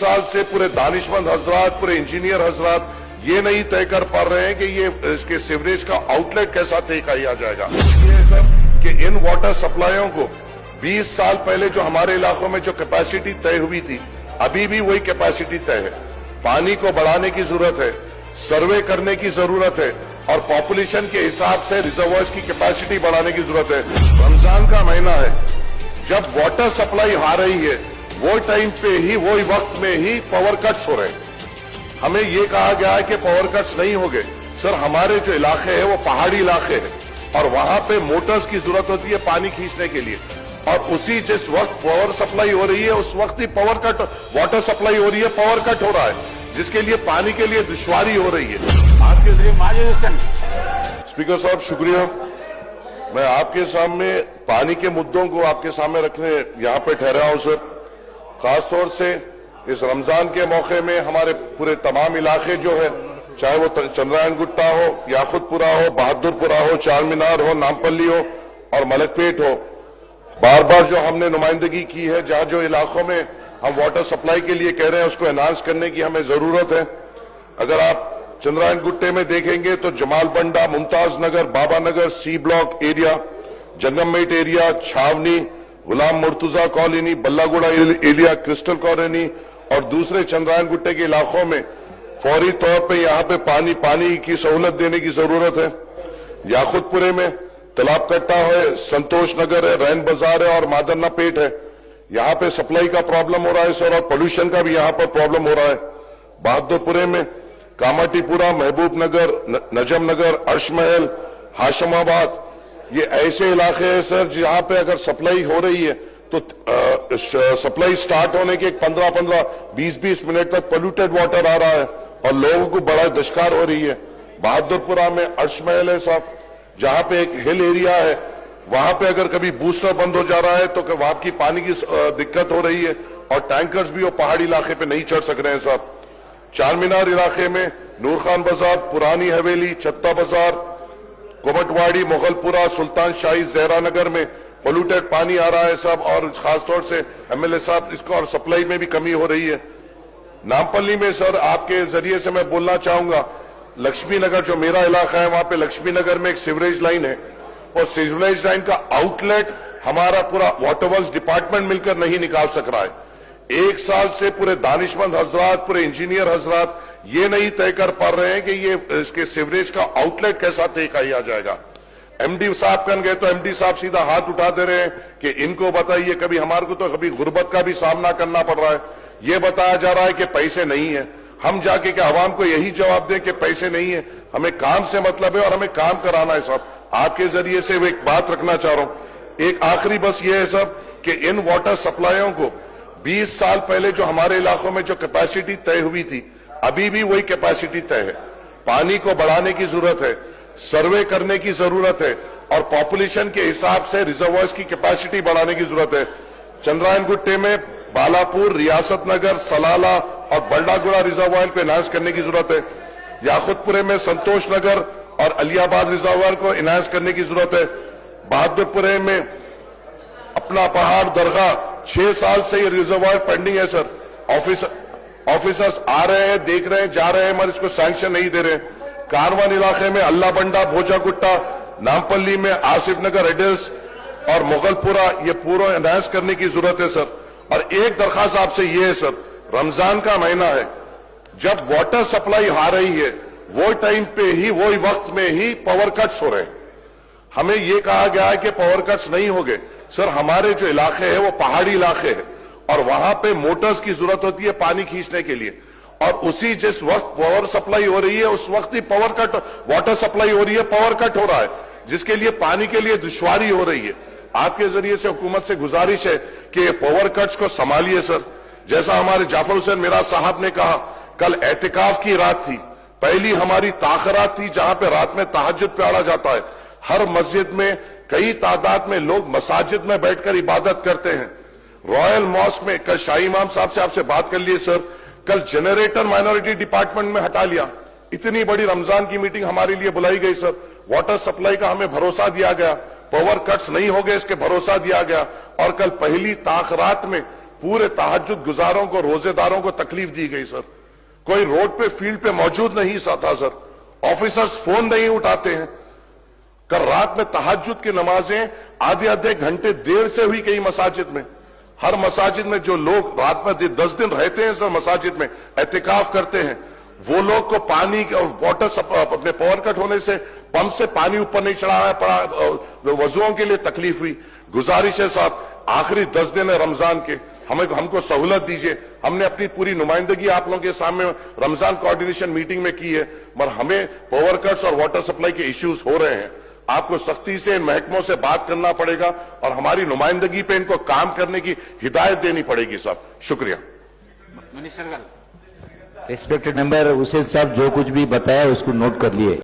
साल से पूरे दानिशमंद हजरात, पूरे इंजीनियर हजरात ये नहीं तय कर पा रहे हैं कि ये इसके सीवरेज का आउटलेट कैसा तय किया जाएगा। ये सब कि इन वाटर सप्लाइयों को 20 साल पहले जो हमारे इलाकों में जो कैपेसिटी तय हुई थी, अभी भी वही कैपेसिटी तय है। पानी को बढ़ाने की जरूरत है, सर्वे करने की जरूरत है और पॉपुलेशन के हिसाब से रिजर्वायर्स की कैपेसिटी बढ़ाने की जरूरत है। रमजान का महीना है, जब वाटर सप्लाई आ रही है वो टाइम पे ही, वो वक्त में ही पावर कट्स हो रहे हैं। हमें ये कहा गया है कि पावर कट्स नहीं होंगे। सर, हमारे जो इलाके हैं वो पहाड़ी इलाके हैं और वहां पे मोटर्स की जरूरत होती है पानी खींचने के लिए, और उसी जिस वक्त पावर सप्लाई हो रही है उस वक्त ही पावर कट, वाटर सप्लाई हो रही है, पावर कट हो रहा है, जिसके लिए पानी के लिए दुश्वारी हो रही है। आपके स्पीकर साहब शुक्रिया। मैं आपके सामने पानी के मुद्दों को आपके सामने रखने यहाँ पे ठहरा हूं सर। खासतौर से इस रमजान के मौके में हमारे पूरे तमाम इलाके जो है, चाहे वो चंद्रायन गुट्टा हो, याकुतपुरा हो, बहादुरपुरा हो, चार मीनार हो, नामपल्ली हो और मलकपेट हो, बार बार जो हमने नुमाइंदगी की है, जहां जो इलाकों में हम वाटर सप्लाई के लिए कह रहे हैं उसको एनहांस करने की हमें जरूरत है। अगर आप चंद्रायन गुट्टे में देखेंगे तो Jamal Banda, Mumtaz Nagar, Baba Nagar, C block area, Jangammet area, Chhawni, Ghulam Murtuza colony, Ballaguda area, crystal colony और दूसरे चंद्रायन गुट्टे के इलाकों में फौरी तौर पे यहाँ पे पानी की सहूलत देने की जरूरत है। याकुतपुरे में तालाब कट्टा है, संतोष नगर है, रैन बाजार है और मादन्ना पेट है। यहाँ पे सप्लाई का प्रॉब्लम हो रहा है सर, और पोल्यूशन का भी यहाँ पर प्रॉब्लम हो रहा है। बहादुरपुरे में कामाटीपुरा, महबूब नगर, नजम नगर, अर्शमहल, हाशमाबाद, ये ऐसे इलाके हैं सर जहां पे अगर सप्लाई हो रही है तो सप्लाई स्टार्ट होने के 15-15, 20-20 मिनट तक पोल्यूटेड वाटर आ रहा है और लोगों को बड़ा दशकार हो रही है। बहादुरपुरा में अर्शमहल है साहब, जहां पे एक हिल एरिया है, वहां पे अगर कभी बूस्टर बंद हो जा रहा है तो वहां की पानी की दिक्कत हो रही है और टैंकर्स भी वो पहाड़ी इलाके पे नहीं चढ़ सक रहे हैं साहब। चार मीनार इलाके में नूर खान बाजार, पुरानी हवेली, छत्ता बाजार, कोमटवाड़ी, मुगलपुरा, सुल्तान शाही, जहरा नगर में पोल्यूटेड पानी आ रहा है साहब, और खासतौर से एमएलए साहब इसको और सप्लाई में भी कमी हो रही है। नामपल्ली में सर आपके जरिए से मैं बोलना चाहूंगा, लक्ष्मी नगर जो मेरा इलाका है वहां पे लक्ष्मी नगर में एक सीवरेज लाइन है और सीवरेज लाइन का आउटलेट हमारा पूरा वाटर वर्क्स डिपार्टमेंट मिलकर नहीं निकाल सक रहा है। एक साल से पूरे दानिशमंद हजरात, पूरे इंजीनियर हजरात ये नहीं तय कर पा रहे हैं कि ये इसके सीवरेज का आउटलेट कैसा तय किया जाएगा। एमडी साहब कन गए तो एमडी साहब सीधा हाथ उठा दे रहे हैं कि इनको बताइए। कभी हमारे को तो कभी गुर्बत का भी सामना करना पड़ रहा है, ये बताया जा रहा है कि पैसे नहीं है। हम जाके कि आवाम को यही जवाब दें कि पैसे नहीं है, हमें काम से मतलब है और हमें काम कराना है साहब। आपके जरिए से वो एक बात रखना चाह रहा हूं, एक आखिरी बस ये है साहब कि इन वाटर सप्लाइयों को 20 साल पहले जो हमारे इलाकों में जो कैपेसिटी तय हुई थी, अभी भी वही कैपेसिटी तय है। पानी को बढ़ाने की जरूरत है, सर्वे करने की जरूरत है और पॉपुलेशन के हिसाब से रिजर्वायर्स की कैपेसिटी बढ़ाने की जरूरत है। चंद्रायन गुट्टे में बालापुर, रियासत नगर, सलाला और बल्डागुड़ा रिजर्वायर को एनहांस करने की जरूरत है। याकुतपुरे में संतोष नगर और अलियाबाद रिजर्वायर को एनहांस करने की जरूरत है। बहादुरपुरे में अपना पहाड़ दरगाह 6 साल से ये रिजर्वायर पेंडिंग है सर। ऑफिसर्स आ रहे हैं, देख रहे हैं, जा रहे हैं, मगर इसको सैंक्शन नहीं दे रहे। कारवान इलाके में अल्लाह बंडा, भोजा गुट्टा, नामपल्ली में आसिफ नगर, एडल्स और मुगलपुरा, ये पूरा एनहांस करने की जरूरत है सर। और एक दरखास्त आपसे ये है सर, रमजान का महीना है, जब वाटर सप्लाई आ रही है वो टाइम पे ही, वो वक्त में ही पावर कट्स हो रहे हैं। हमें ये कहा गया है कि पावर कट्स नहीं होंगे। सर, हमारे जो इलाके हैं वो पहाड़ी इलाके हैं और वहां पे मोटर्स की जरूरत होती है पानी खींचने के लिए, और उसी जिस वक्त पावर सप्लाई हो रही है उस वक्त ही पावर कट, वाटर सप्लाई हो रही है, पावर कट हो रहा है, जिसके लिए पानी के लिए दुश्वारी हो रही है। आपके जरिए से हुकूमत से गुजारिश है कि पावर कट्स को संभालिए सर। जैसा हमारे जाफर हुसैन मिराज साहब ने कहा, कल एहतिकाफ की रात थी, पहली हमारी ताखरात थी जहां पे रात में तहज्जुद पढ़ा जाता है। हर मस्जिद में कई तादाद में लोग मसाजिद में बैठकर इबादत करते हैं। रॉयल मॉस्क में कल शाही इमाम साहब से आपसे बात कर लिए सर, कल जनरेटर माइनॉरिटी डिपार्टमेंट में हटा लिया। इतनी बड़ी रमजान की मीटिंग हमारे लिए बुलाई गई सर। वाटर सप्लाई का हमें भरोसा दिया गया, पावर कट्स नहीं हो गए इसके भरोसा दिया गया, और कल पहली ताखरात में पूरे तहज्जुद गुजारों को, रोजेदारों को तकलीफ दी गई सर। कोई रोड पे, फील्ड पे मौजूद नहीं था सर। ऑफिसर्स फोन नहीं उठाते हैं। कल रात में तहज्जुद की नमाजें आधे घंटे देर से हुई कई मसाजिद में। हर मसाजिद में जो लोग रात में 10 दिन रहते हैं सर, मसाजिद में एहतिकाफ करते हैं, वो लोग को पानी और वाटर अपने पावर कट होने से पंप से पानी ऊपर नहीं चढ़ाया पड़ा, वजुओं के लिए तकलीफ हुई। गुजारिश है साहब, आखिरी 10 दिन है रमजान के, हमको सहूलत दीजिए। हमने अपनी पूरी नुमाइंदगी आप लोगों के सामने रमजान कोऑर्डिनेशन मीटिंग में की है, मगर हमें पावर कट्स और वाटर सप्लाई के इश्यूज हो रहे हैं। आपको सख्ती से इन महकमों से बात करना पड़ेगा और हमारी नुमाइंदगी पे इनको काम करने की हिदायत देनी पड़ेगी साहब। शुक्रिया। रिस्पेक्टेड मेंबर हुसैन साहब जो कुछ भी बताया उसको नोट कर लिए।